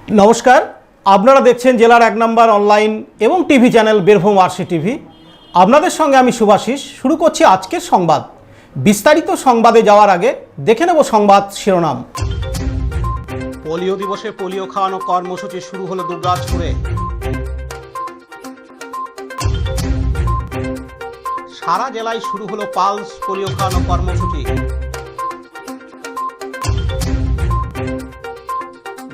নমস্কার, আপনারা দেখছেন জেলার 1 নম্বর অনলাইন এবং TV channel Birbhum RC TV. আপনাদের সঙ্গে আমি শুভাশিস। শুরু করছি আজকের সংবাদ। বিস্তারিত সংবাদে যাওয়ার আগে দেখে নেব সংবাদ শিরোনাম। পোলিও দিবসে পোলিও খাওয়ানো কর্মসূচি শুরু হলো দুবরাজপুরে। সারা জেলায় শুরু হলো পালস পোলিও খাওয়ানো কর্মসূচি।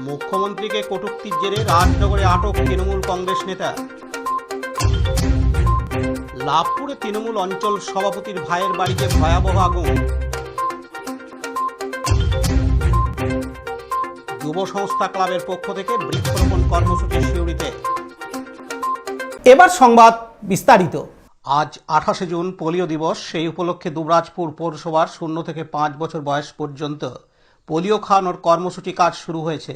মুখ্যমন্ত্রীকে কটূক্তির জেরে রাজনগরে আটক তৃণমূল কংগ্রেস নেতা। লাভপুরে তৃণমূল অঞ্চল সভাপতির ভাইয়ের বাড়িতে ভয়াবহ আগুন। যুব সংস্থা ক্লাবের পক্ষ থেকে বৃক্ষরোপণ কর্মসূচি সিউড়িতে। এবার সংবাদ বিস্তারিত। আজ 28শে জুন পোলিও দিবস। সেই উপলক্ষে দুবরাজপুর পৌরসভার 0 থেকে 5 বছর বয়স পর্যন্ত পোলিও খাওয়ানোর কর্মসূচি কাজ শুরু হয়েছে।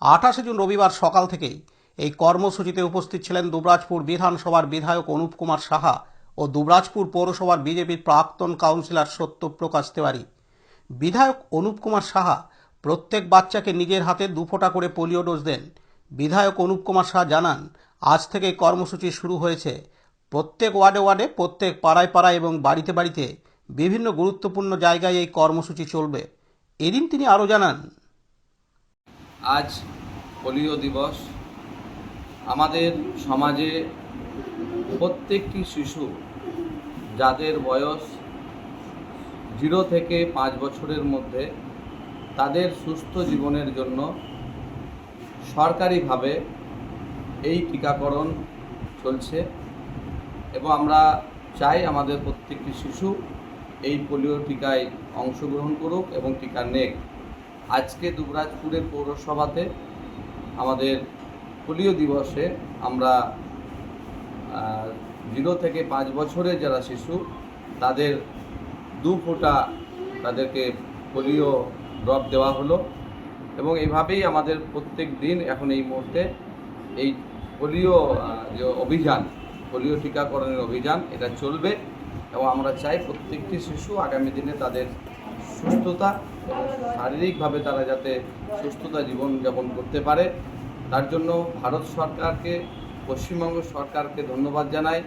28শে জুন রবিবার সকাল থেকেই এই কর্মসূচিতে উপস্থিত ছিলেন দুবরাজপুর বিধানসভার বিধায়ক অনুপ কুমার সাহা ও দুবরাজপুর পৌরসভার বিজেপির প্রাক্তন কাউন্সিলর সত্যপ্রকাশ তেওয়ারি। বিধায়ক অনুপ কুমার সাহা প্রত্যেক বাচ্চাকে নিজের হাতে 2 ফোঁটা করে পোলিও ডোজ দেন। বিধায়ক অনুপ কুমার সাহা জানান, আজ থেকে কর্মসূচি শুরু হয়েছে। প্রত্যেক ওয়ার্ডে ওয়ার্ডে, প্রত্যেক পাড়ায় পাড়ায় এবং বাড়িতে বাড়িতে বিভিন্ন গুরুত্বপূর্ণ জায়গায় এই কর্মসূচি চলবে। এদিন তিনি আরও জানান, আজ পোলিও দিবস। আমাদের সমাজে প্রত্যেকটি শিশু যাদের বয়স 0 থেকে 5 বছরের মধ্যে, তাদের সুস্থ জীবনের জন্য সরকারিভাবে এই টিকাকরণ চলছে এবং আমরা চাই আমাদের প্রত্যেকটি শিশু এই পোলিও টিকায় অংশগ্রহণ করুক এবং টিকা নেক। আজকে দুবরাজপুরের পৌরসভাতে আমাদের পোলিও দিবসে আমরা 0 থেকে 5 বছরের যারা শিশু, তাদের 2 ফোঁটা তাদেরকে পোলিও ড্রপ দেওয়া হলো এবং এইভাবেই আমাদের প্রত্যেক দিন এখন এই মুহূর্তে এই পোলিও যে অভিযান, পোলিও টিকাকরণের অভিযান, এটা চলবে এবং আমরা চাই প্রত্যেকটি শিশু আগামী দিনে তাদের সুস্থতা এবং শারীরিকভাবে তারা যাতে সুস্থতা জীবনযাপন করতে পারে, তার জন্য ভারত সরকারকে, পশ্চিমবঙ্গ সরকারকে ধন্যবাদ জানাই,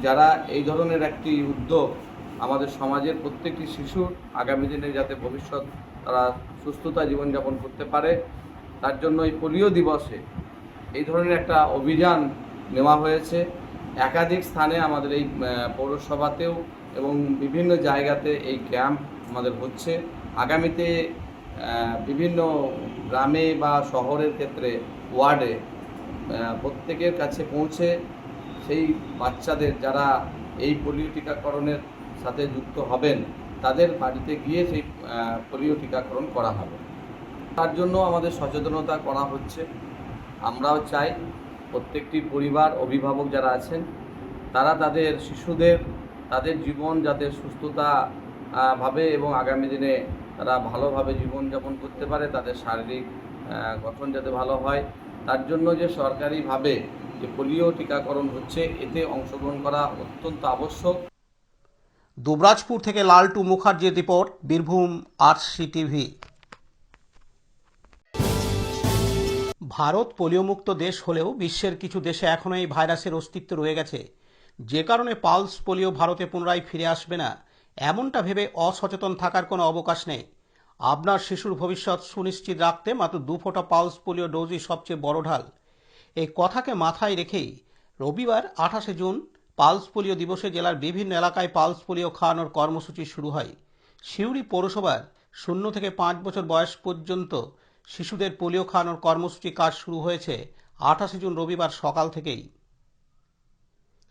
যারা এই ধরনের একটি উদ্যোগ আমাদের সমাজের প্রত্যেকটি শিশুর আগামী দিনে যাতে ভবিষ্যৎ তারা সুস্থতা জীবনযাপন করতে পারে, তার জন্য এই পোলিও দিবসে এই ধরনের একটা অভিযান নেওয়া হয়েছে। একাধিক স্থানে আমাদের এই পৌরসভাতেও এবং বিভিন্ন জায়গাতে এই ক্যাম্প আমাদের হচ্ছে। আগামীতে বিভিন্ন গ্রামে বা শহরের ক্ষেত্রে ওয়ার্ডে প্রত্যেকের কাছে পৌঁছে সেই বাচ্চাদের যারা এই পোলিও টিকাকরণের সাথে যুক্ত হবেন, তাদের বাড়িতে গিয়ে সেই পোলিও টিকাকরণ করা হবে। তার জন্য আমাদের সচেতনতা করা হচ্ছে। আমরাও চাই প্রত্যেকটি পরিবার, অভিভাবক যারা আছেন, তারা তাদের শিশুদের, তাদের জীবন যাতে সুস্থতা ভাবে এবং আগামী দিনে তারা ভালোভাবে জীবনযাপন করতে পারে, তাদের শারীরিক গঠন যাতে ভালো হয়, তার জন্য যে সরকারিভাবে যে পোলিও টিকাকরণ হচ্ছে, এতে অংশগ্রহণ করা অত্যন্ত আবশ্যক। দুবরাজপুর থেকে লালটু মুখার্জির report, Birbhum RC TV. Bharat পোলিওমুক্ত দেশ হলেও বিশ্বের কিছু দেশে এখনও এই ভাইরাসের অস্তিত্ব রয়ে গেছে, যে কারণে পালস পোলিও ভারতে পুনরায় ফিরে আসবে না, এমনটা ভেবে অসচেতন থাকার কোনো অবকাশ নেই। আপনার শিশুর ভবিষ্যৎ সুনিশ্চিত রাখতে মাত্র 2 ফোঁটা পালস পোলিও ডোজই সবচেয়ে বড় ঢাল। এই কথাকে মাথায় রেখেই রবিবার 28শে জুন পালস পোলিও দিবসে জেলার বিভিন্ন এলাকায় পালস পোলিও খাওয়ানোর কর্মসূচি শুরু হয়। সিউড়ি পৌরসভার 0 থেকে 5 বছর বয়স পর্যন্ত শিশুদের পোলিও খাওয়ানোর কর্মসূচি কাজ শুরু হয়েছে 28শে জুন রবিবার সকাল থেকেই।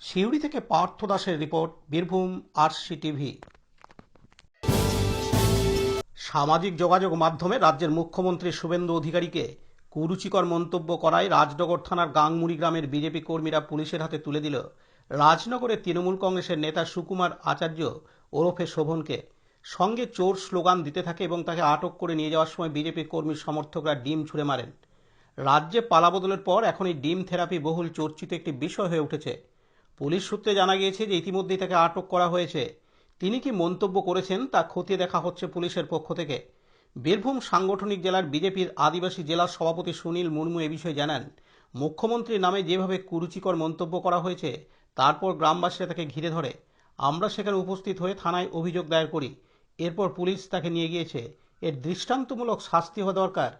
সিউড়ি থেকে পার্থ দাসের রিপোর্ট, বীরভূম আরসি টিভি। সামাজিক যোগাযোগ মাধ্যমে রাজ্যের মুখ্যমন্ত্রী শুভেন্দু অধিকারীকে কুরুচিকর মন্তব্য করায় রাজনগর থানার গাংমুড়ি গ্রামের বিজেপি কর্মীরা পুলিশের হাতে তুলে দিল রাজনগরের তৃণমূল কংগ্রেসের নেতা সুকুমার আচার্য ওরফে শোভনকে। সঙ্গে চোর স্লোগান দিতে থাকে এবং তাকে আটক করে নিয়ে যাওয়ার সময় বিজেপি কর্মী সমর্থকরা ডিম ছুঁড়ে মারেন। রাজ্যে পালাবদলের পর এখন এই ডিম থেরাপি বহুল চর্চিত একটি বিষয় হয়ে উঠেছে। পুলিশ সূত্রে জানা গিয়েছে যে ইতিমধ্যেই তাকে আটক করা হয়েছে। তিনি কি মন্তব্য করেছেন তা খতিয়ে দেখা হচ্ছে পুলিশের পক্ষ থেকে। বীরভূম সাংগঠনিক জেলার বিজেপির আদিবাসী জেলা সভাপতি সুনীল মুর্মু এ বিষয়ে জানান, মুখ্যমন্ত্রীর নামে যেভাবে কুরুচিকর মন্তব্য করা হয়েছে, তারপর গ্রামবাসীরা তাকে ঘিরে ধরে। আমরা সেখানে উপস্থিত হয়ে থানায় অভিযোগ দায়ের করি। এরপর পুলিশ তাকে নিয়ে গিয়েছে। এর দৃষ্টান্তমূলক শাস্তি হওয়া দরকার।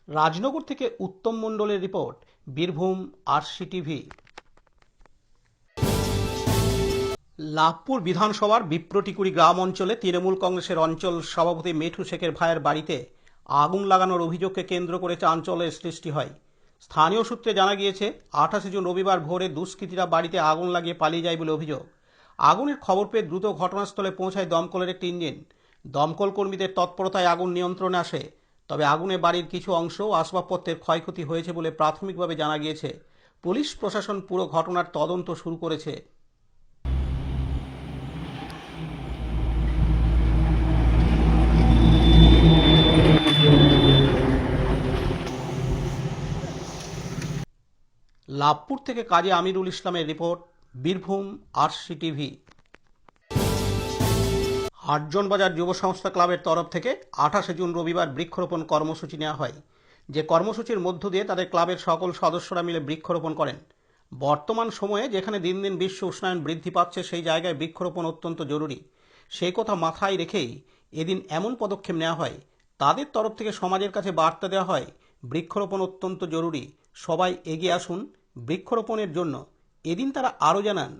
রাজনগর থেকে উত্তম মণ্ডলের রিপোর্ট, বীরভূম RCTV। লাভপুর বিধানসভার বিপ্রটিকুড়ি গ্রাম অঞ্চলে তৃণমূল কংগ্রেসের অঞ্চল সভাপতি মেঠু শেখের ভাইয়ের বাড়িতে আগুন লাগানোর অভিযোগকে কেন্দ্র করে চাঞ্চল্যের সৃষ্টি হয়। স্থানীয় সূত্রে জানা গিয়েছে, 28 জুন রবিবার ভোরে দুষ্কৃতীরা বাড়িতে আগুন লাগিয়ে পালিয়ে যায় বলে অভিযোগ। আগুনের খবর পেয়ে দ্রুত ঘটনাস্থলে পৌঁছায় দমকলের একটি ইঞ্জিন। দমকল কর্মীদের তৎপরতায় আগুন নিয়ন্ত্রণে আসে। তবে আগুনে বাড়ির কিছু অংশ ও আসবাবপত্রের ক্ষয়ক্ষতি হয়েছে বলে প্রাথমিকভাবে জানা গিয়েছে। পুলিশ প্রশাসন পুরো ঘটনার তদন্ত শুরু করেছে। লাভপুর থেকে কাজী আমিরুল ইসলামের রিপোর্ট, বীরভূম RCTV। হাটজনবাজার যুব সংস্থা ক্লাবের তরফ থেকে 28 জুন রবিবার বৃক্ষরোপণ কর্মসূচি নেওয়া হয়। যে কর্মসূচির মধ্য দিয়ে তাদের ক্লাবের সকল সদস্যরা মিলে বৃক্ষরোপণ করেন। বর্তমান সময়ে যেখানে দিন দিন বিশ্ব উষ্ণায়ন বৃদ্ধি পাচ্ছে, সেই জায়গায় বৃক্ষরোপণ অত্যন্ত জরুরি। সেই কথা মাথায় রেখেই এদিন এমন পদক্ষেপ নেওয়া হয়। তাদের তরফ থেকে সমাজের কাছে বার্তা দেওয়া হয়, বৃক্ষরোপণ অত্যন্ত জরুরি, সবাই এগিয়ে আসুন বৃক্ষরোপণের জন্য। এদিন তারা আরও জানান,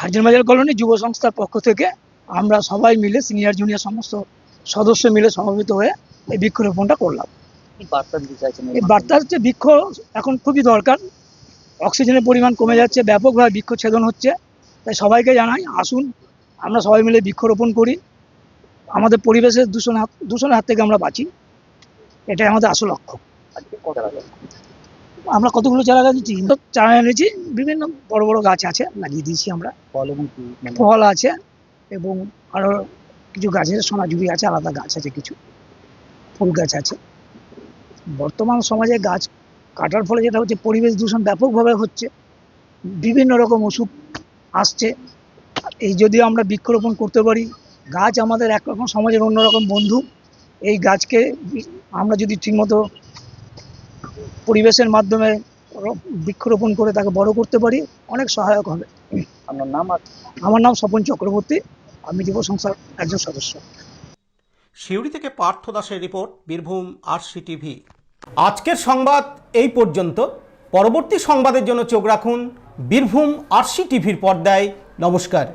হাটজনবাজার কলোনি যুব সংস্থার পক্ষ থেকে আমরা সবাই মিলে সিনিয়র জুনিয়র সমস্ত সদস্য মিলে সমবেত হয়ে এই বৃক্ষরোপণটা করলাম। এই বার্তা হচ্ছে, বৃক্ষ এখন খুবই দরকার। অক্সিজেনের পরিমাণ কমে যাচ্ছে, ব্যাপকভাবে বৃক্ষছেদন হচ্ছে। তাই সবাইকে জানাই, আসুন আমরা সবাই মিলে বৃক্ষরোপণ করি, আমাদের পরিবেশের দূষণের হাত থেকে আমরা বাঁচি। এটাই আমাদের আসল লক্ষ্য। আমরা কতগুলো চারা গাছ চারা এনেছি, বিভিন্ন বড় বড় গাছ আছে, লাগিয়ে দিয়েছি আমরা। ফল আছে এবং আরো কিছু গাছের সোনাঝুরি আছে, আলাদা গাছ আছে, কিছু ফুল গাছ আছে। বর্তমান সমাজে গাছ কাটার ফলে যেটা হচ্ছে, পরিবেশ দূষণ ব্যাপকভাবে হচ্ছে, বিভিন্ন রকম অসুখ আসছে। এই যদি আমরা বৃক্ষরোপণ করতে পারি, গাছ আমাদের একরকম সমাজের অন্যরকম বন্ধু। এই গাছকে আমরা যদি ঠিকমতো পরিবেশের মাধ্যমে বৃক্ষরোপণ করে তাকে বড় করতে পারি, অনেক সহায়ক হবে। আমার নাম স্বপন চক্রবর্তী, আমি যুব সংস্থার একজন সদস্য। সিউড়ি থেকে পার্থ দাসের রিপোর্ট, বীরভূম RCTV। আজকের সংবাদ এই পর্যন্ত। পরবর্তী সংবাদের জন্য চোখ রাখুন বীরভূম RCTVর পর্দায়। নমস্কার।